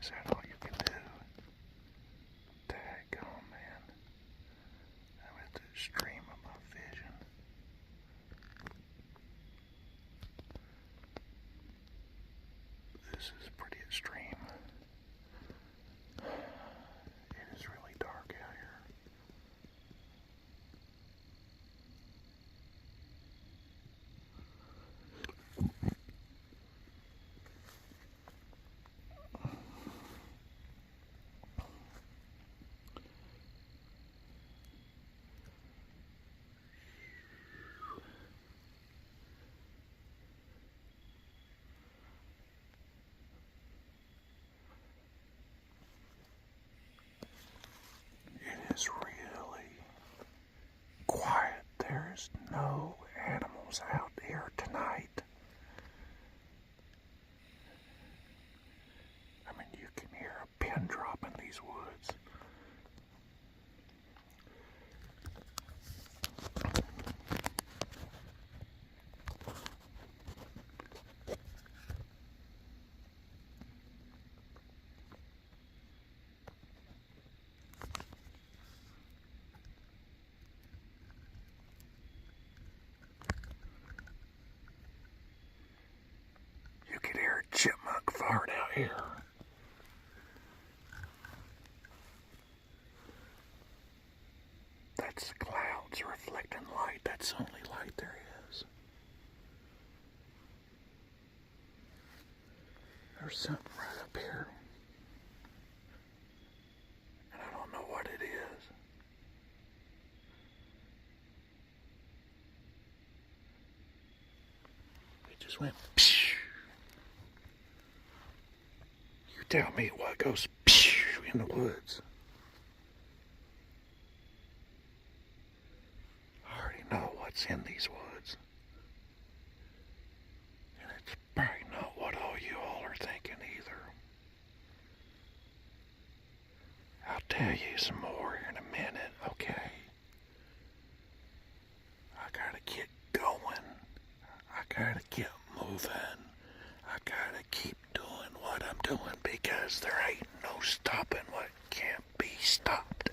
Is that all you can do? Daggone, man. I'm at the extreme of my vision. This is pretty extreme. It is really dark out here. It is really quiet. There's no animals out here tonight. I mean, you can hear a pin drop in these woods. You can hear a chipmunk fart out here. That's clouds reflecting light. That's the only light there is. There's something right up here. And I don't know what it is. It just went pshh. You tell me what goes pshh in the woods. I already know what's in these woods. And it's probably not what all you all are thinking either. I'll tell you some more in a minute, okay? I gotta get going. I gotta get moving. I gotta keep doing what I'm doing because there ain't no stopping what can't be stopped.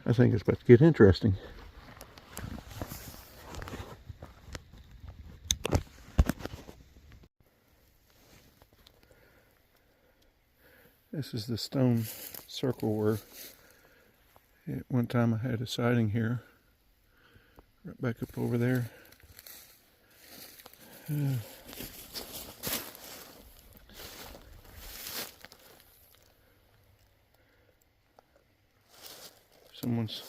I think it's about to get interesting. This is the stone circle where at one time I had a sighting here. Right back up over there. Someone's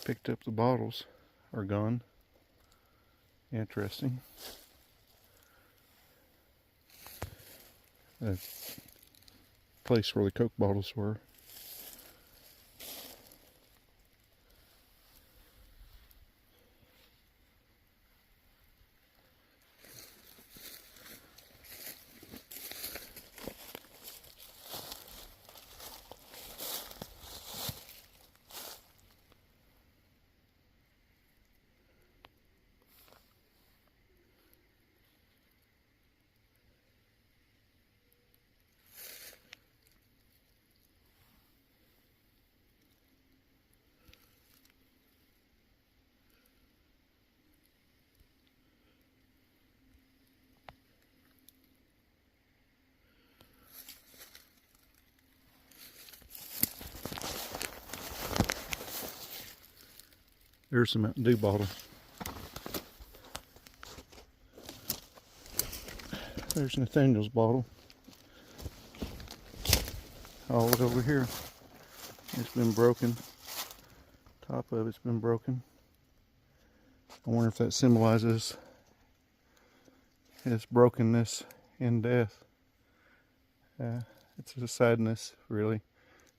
picked up the bottles, are gone. Interesting. The place where the Coke bottles were. There's the Mountain Dew bottle. There's Nathaniel's bottle. All over here. It's been broken. Top of it's been broken. I wonder if that symbolizes his brokenness in death. It's a sadness, really,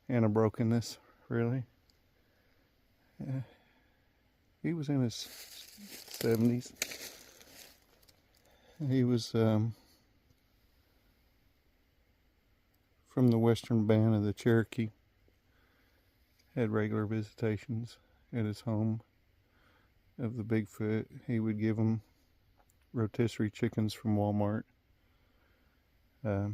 and a brokenness, really. He was in his 70s. He was from the western band of the Cherokee. Had regular visitations at his home of the Bigfoot. He would give them rotisserie chickens from Walmart. A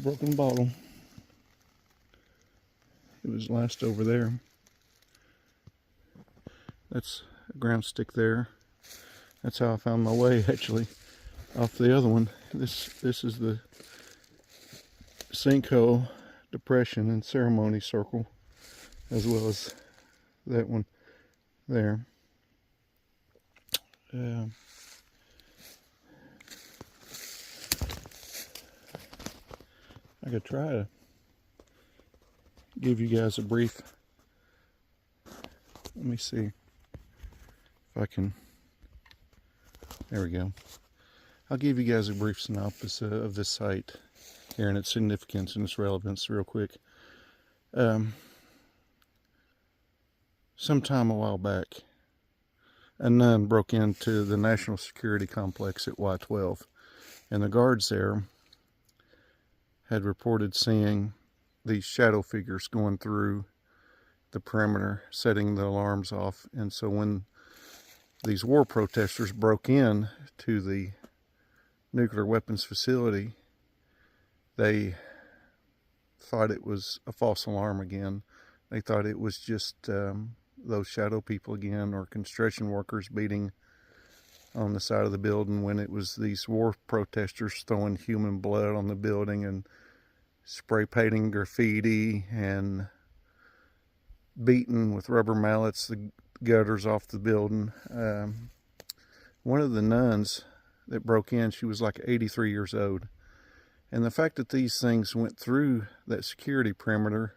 broken bottle. It was last over there. That's a ground stick there. That's how I found my way, actually, off the other one. This is the sinkhole, depression, and ceremony circle, as well as that one there. I could try to give you guys a brief. Let me see if I can. There we go. I'll give you guys a brief synopsis of this site here and its significance and its relevance real quick. Sometime a while back, a nun broke into the National Security Complex at Y12, and the guards there had reported seeing these shadow figures going through the perimeter, setting the alarms off. And so when these war protesters broke in to the nuclear weapons facility, they thought it was a false alarm again. They thought it was just those shadow people again, or construction workers beating on the side of the building, when it was these war protesters throwing human blood on the building and spray painting graffiti and beating with rubber mallets the gutters off the building. One of the nuns that broke in, she was like 83 years old. And the fact that these things went through that security perimeter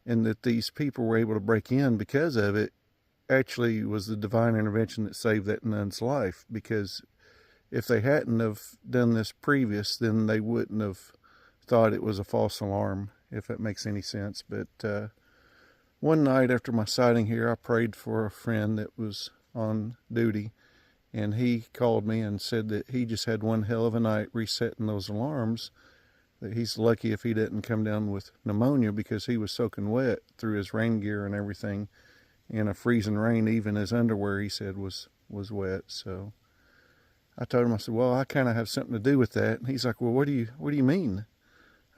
and that these people were able to break in because of it actually was the divine intervention that saved that nun's life. Because if they hadn't have done this previous, then they wouldn't have thought it was a false alarm, if that makes any sense. But one night after my sighting here, I prayed for a friend that was on duty, and he called me and said that he just had one hell of a night resetting those alarms, that he's lucky if he didn't come down with pneumonia, because he was soaking wet through his rain gear and everything. In a freezing rain, even his underwear, he said, was wet. So I told him, I said, well, I kind of have something to do with that. And he's like, well, what do you mean?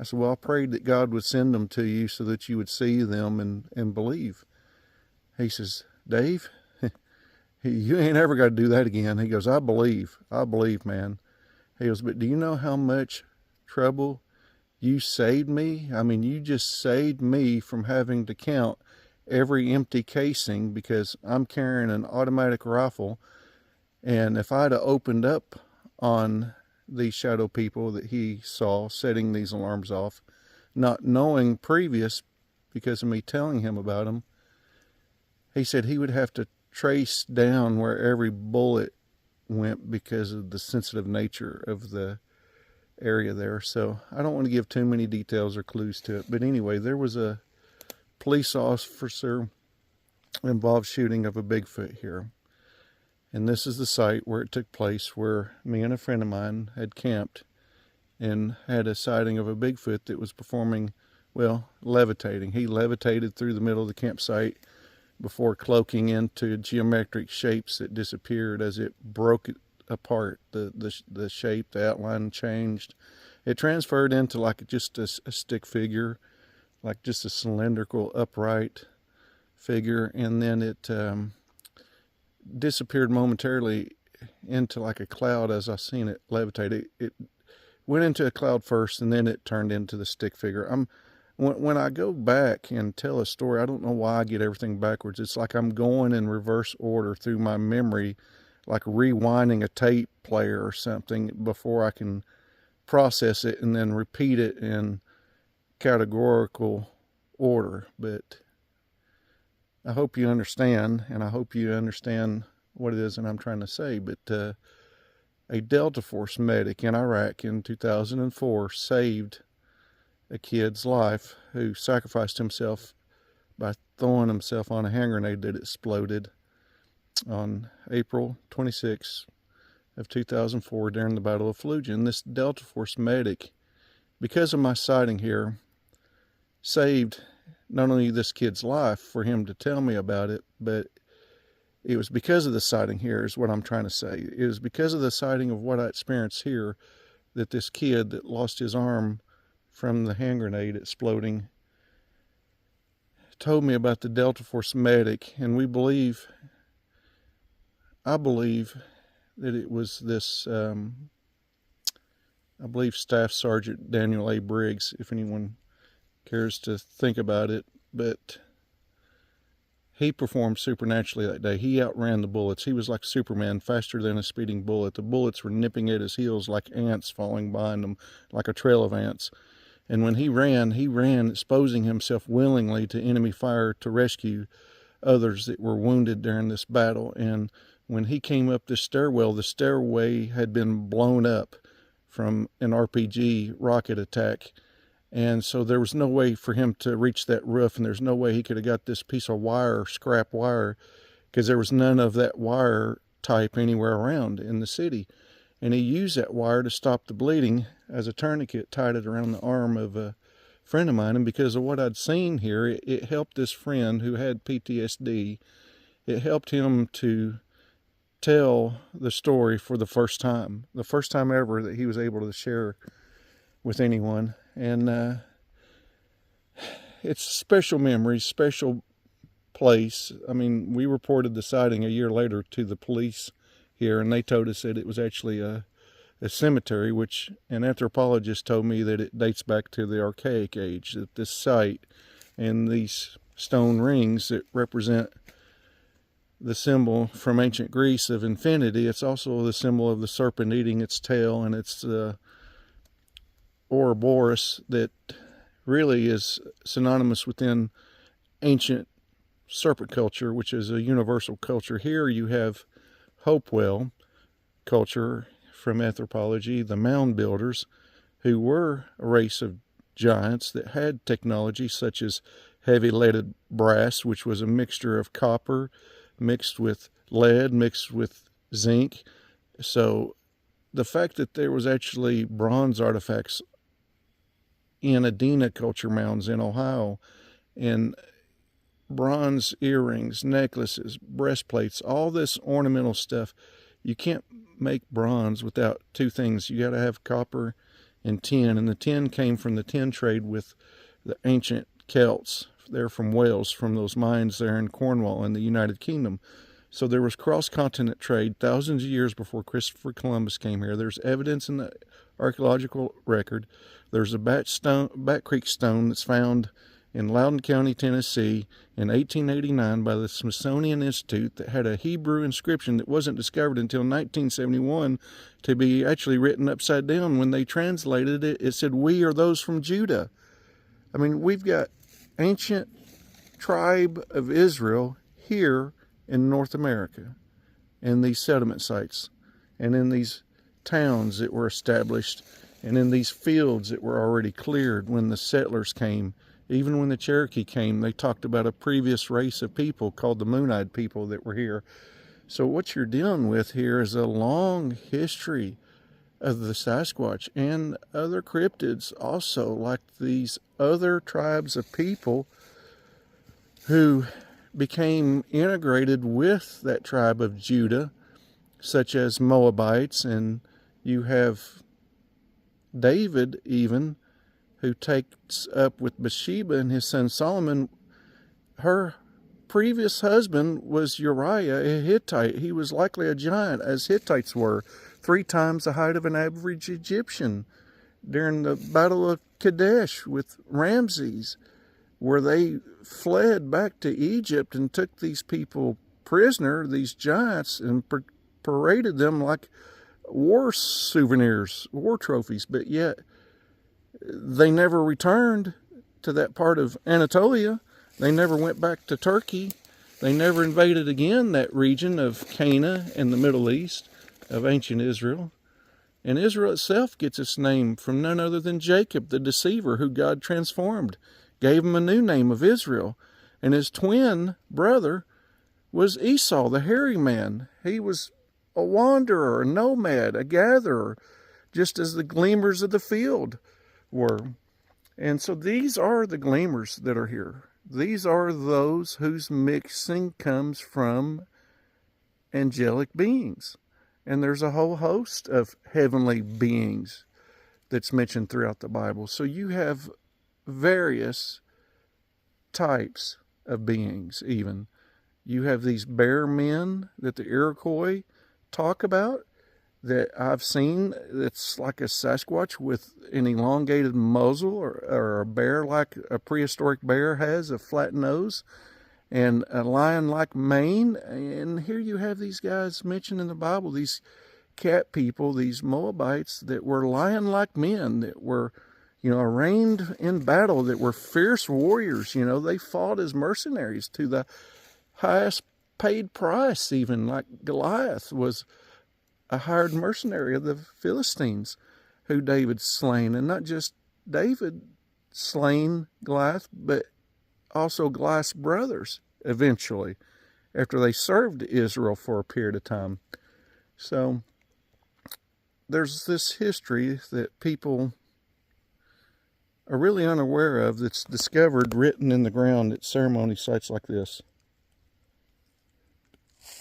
I said, well, I prayed that God would send them to you so that you would see them and believe. He says, Dave, you ain't ever got to do that again. He goes, I believe, man. He goes, but do you know how much trouble you saved me? I mean, you just saved me from having to count every empty casing, because I'm carrying an automatic rifle. And if I'd have opened up on these shadow people that he saw setting these alarms off, not knowing previous, because of me telling him about them, he said he would have to trace down where every bullet went because of the sensitive nature of the area there. So I don't want to give too many details or clues to it. But anyway, there was a police officer involved shooting of a Bigfoot here. And this is the site where it took place, where me and a friend of mine had camped and had a sighting of a Bigfoot that was performing, well, levitating. He levitated through the middle of the campsite before cloaking into geometric shapes that disappeared as it broke it apart. The shape, the outline changed. It transferred into like just a stick figure, like just a cylindrical upright figure, and then it disappeared momentarily into like a cloud as I seen it levitate. It went into a cloud first, and then it turned into the stick figure. When I go back and tell a story, I don't know why I get everything backwards. It's like I'm going in reverse order through my memory, like rewinding a tape player or something before I can process it and then repeat it in categorical order. But I hope you understand, and I hope you understand what it is that I'm trying to say. But a Delta Force medic in Iraq in 2004 saved a kid's life who sacrificed himself by throwing himself on a hand grenade that exploded on April 26 of 2004 during the Battle of Fallujah. And this Delta Force medic, because of my sighting here, saved not only this kid's life for him to tell me about it, but it was because of the sighting here is what I'm trying to say. It was because of the sighting of what I experienced here that this kid that lost his arm from the hand grenade exploding told me about the Delta Force medic. And I believe that it was this, I believe Staff Sergeant Daniel A. Briggs, if anyone cares to think about it. But he performed supernaturally that day. He outran the bullets. He was like Superman, faster than a speeding bullet. The bullets were nipping at his heels like ants falling behind him, like a trail of ants. And when he ran, exposing himself willingly to enemy fire to rescue others that were wounded during this battle. And when he came up this stairwell, the stairway had been blown up from an RPG rocket attack. And so there was no way for him to reach that roof, and there's no way he could have got this piece of wire, scrap wire, because there was none of that wire type anywhere around in the city. And he used that wire to stop the bleeding as a tourniquet, tied it around the arm of a friend of mine. And because of what I'd seen here, it helped this friend who had PTSD. It helped him to tell the story for the first time ever that he was able to share with anyone. And it's special memories, special place. I mean, we reported the sighting a year later to the police here, and they told us that it was actually a cemetery, which an anthropologist told me that it dates back to the Archaic Age, that this site and these stone rings that represent the symbol from ancient Greece of infinity, it's also the symbol of the serpent eating its tail, and it's the Ouroboros that really is synonymous within ancient serpent culture, which is a universal culture. Here you have Hopewell culture from anthropology, the mound builders, who were a race of giants that had technology such as heavy leaded brass, which was a mixture of copper mixed with lead, mixed with zinc. So the fact that there was actually bronze artifacts in Adena culture mounds in Ohio, and bronze earrings, necklaces, breastplates, all this ornamental stuff. You can't make bronze without two things. You got to have copper and tin, and the tin came from the tin trade with the ancient Celts. They're from Wales, from those mines there in Cornwall in the United Kingdom. So there was cross-continent trade thousands of years before Christopher Columbus came here. There's evidence in the archaeological record. There's a Bat Creek stone that's found in Loudoun County, Tennessee in 1889 by the Smithsonian Institute that had a Hebrew inscription that wasn't discovered until 1971 to be actually written upside down. When they translated it, it said, "We are those from Judah." I mean, we've got ancient tribe of Israel here in North America, in these settlement sites, and in these towns that were established, and in these fields that were already cleared when the settlers came. Even when the Cherokee came, they talked about a previous race of people called the Moon-Eyed people that were here. So what you're dealing with here is a long history of the Sasquatch and other cryptids also, like these other tribes of people who became integrated with that tribe of Judah, such as Moabites. And you have David even, who takes up with Bathsheba and his son Solomon. Her previous husband was Uriah, a Hittite. He was likely a giant, as Hittites were, 3 times the height of an average Egyptian. During the Battle of Kadesh with Ramses, where they fled back to Egypt and took these people prisoner, these giants, and paraded them like war souvenirs, war trophies, but yet they never returned to that part of Anatolia. They never went back to Turkey. They never invaded again that region of Canaan and the Middle East of ancient Israel. And Israel itself gets its name from none other than Jacob, the deceiver, who God transformed, gave him a new name of Israel. And his twin brother was Esau, the hairy man. He was a wanderer, a nomad, a gatherer, just as the gleaners of the field were. And so these are the gleaners that are here. These are those whose mixing comes from angelic beings. And there's a whole host of heavenly beings that's mentioned throughout the Bible. So you have various types of beings even. You have these bear men that the Iroquois talk about that I've seen. It's like a Sasquatch with an elongated muzzle, or a bear like a prehistoric bear has, a flat nose, and a lion-like mane. And here you have these guys mentioned in the Bible, these cat people, these Moabites that were lion-like men, that were, arraigned in battle, that were fierce warriors. They fought as mercenaries to the highest paid price, even like Goliath was a hired mercenary of the Philistines who David slain. And not just David slain Goliath, but also Goliath's brothers eventually, after they served Israel for a period of time. So there's this history that people are really unaware of, that's discovered written in the ground at ceremony sites like this.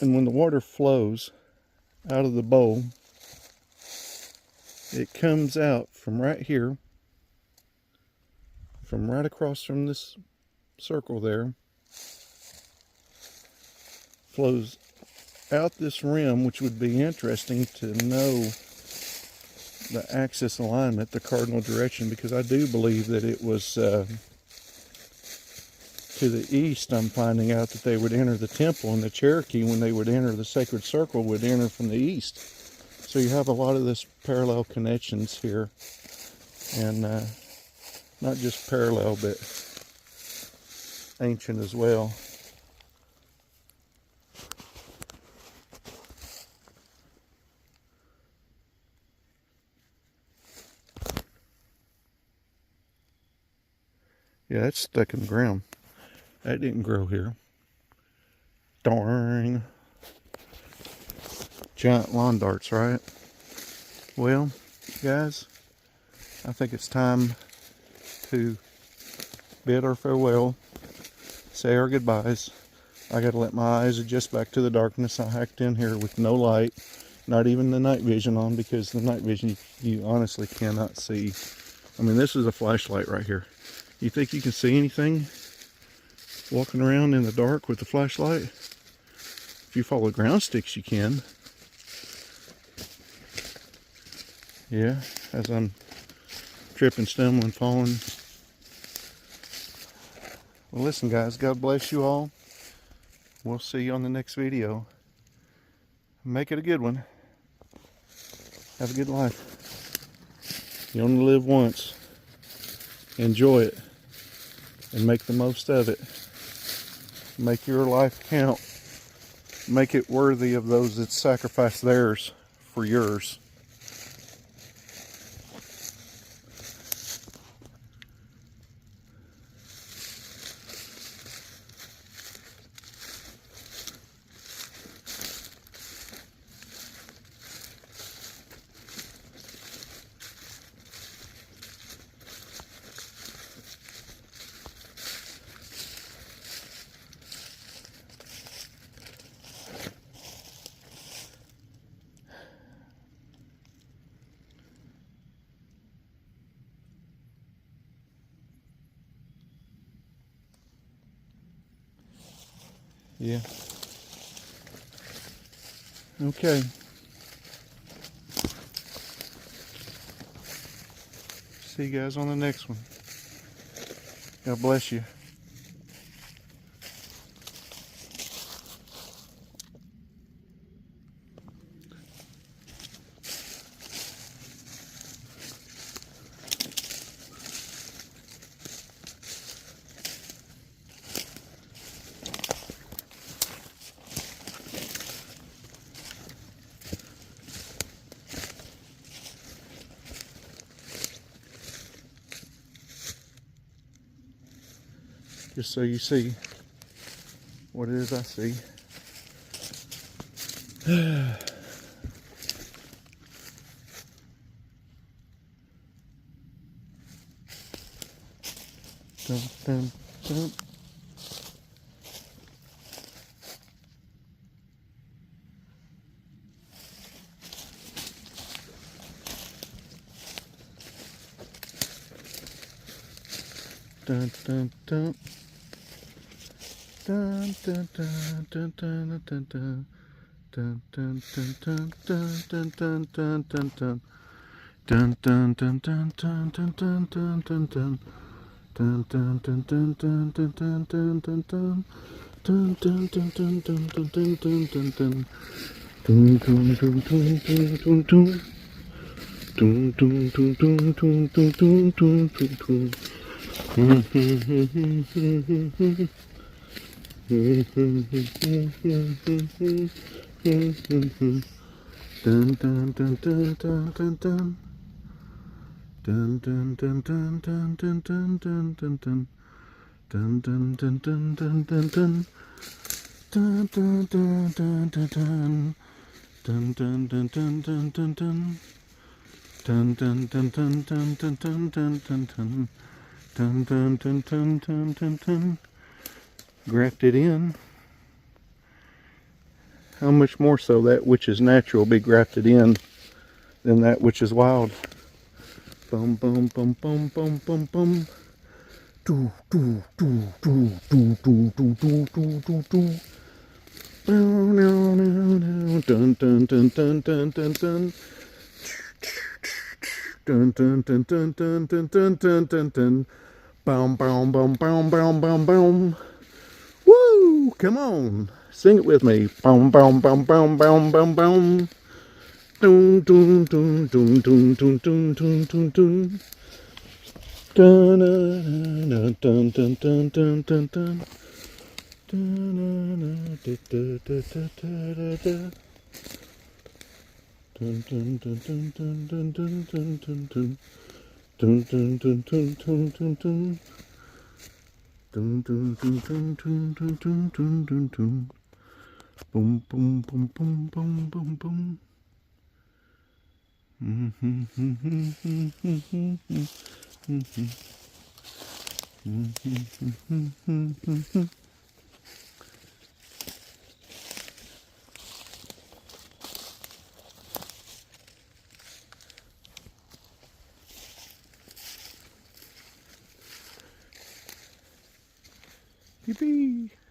And when the water flows out of the bowl, it comes out from right here, from right across from this circle there, flows out this rim, which would be interesting to know the axis alignment, the cardinal direction, because I do believe that it was to the east. I'm finding out that they would enter the temple, and the Cherokee, when they would enter the sacred circle, would enter from the east. So you have a lot of this parallel connections here, and not just parallel, but ancient as well. Yeah, that's stuck in the ground. That didn't grow here. Darn. Giant lawn darts, right? Well, guys, I think it's time to bid our farewell, say our goodbyes. I gotta let my eyes adjust back to the darkness. I hacked in here with no light, not even the night vision on, because the night vision you honestly cannot see. I mean, this is a flashlight right here. You think you can see anything walking around in the dark with the flashlight? If you follow ground sticks, you can. Yeah, as I'm tripping, stumbling, falling. Well, listen, guys, God bless you all. We'll see you on the next video. Make it a good one. Have a good life. You only live once. Enjoy it and make the most of it. Make your life count. Make it worthy of those that sacrifice theirs for yours. Yeah. Okay. See you guys on the next one. God bless you. Just so you see what it is I see. Dun, dun, dun. Dun, dun, dun. Dun, dun, dun, dun, dun, dun, dun. Dun, dun, dun, dun, dun, dun, dun, dun, dun. Dun, dun, dun, dun, dun, dun, dun, dun, dun, dun. Dun, dun, dun, dun, dun, dun, dun, dun, dun, dun. Dun, dun, dun, dun, dun, dun, dun, dun, dun, dun. Dun, dun, dun, dun, dun, dun, dun. Dun, dun, dun, dun, dun, dun, dun, dun, dun, dun. Dun, dun, dun, dun, dun, dun, dun. Dun, dun, dun, dun, dun, dun, dun, dun, dun, dun. Dun, dun, dun, dun, dun, dun, dun. Dun, dun, dun, dun, dun, dun. Dun, dun, dun, dun, dun, dun, dun. Dun, dun, dun, dun, dun, dun, dun, dun, dun, dun. Dun, dun, dun, dun, dun, dun, dun. Grafted in. How much more so that which is natural be grafted in than that which is wild? Boom, boom, boom, boom, boom, boom, boom. Do, do, do, do, do, do, do, do, do, do, do. Dun, dun, dun, dun, dun, dun, dun. Dun, dun, dun, dun, dun, dun, dun, dun, dun, dun. Boom, boom, boom, boom, boom, boom, boom. Woo! Come on. Sing it with me. Boom, boom, boom, boom, boom, boom, boom. Dun, dun, dun, dun, dun, dun, dun, dun, dun, dun. Dun, dun, dun, dun, dun, dun, dun, dun. Dun, dun, dun, dun, dun. Dun, dun, dun, dun, dun, dun, dun, dun, dun, dun. Dun, dun, dun, dun, dun, dun, dun. Dun, dun, dun, dun, dun, dun, dun, dun, dun, dun. Boom, boom, boom, boom, boom, boom, boom. Yippee!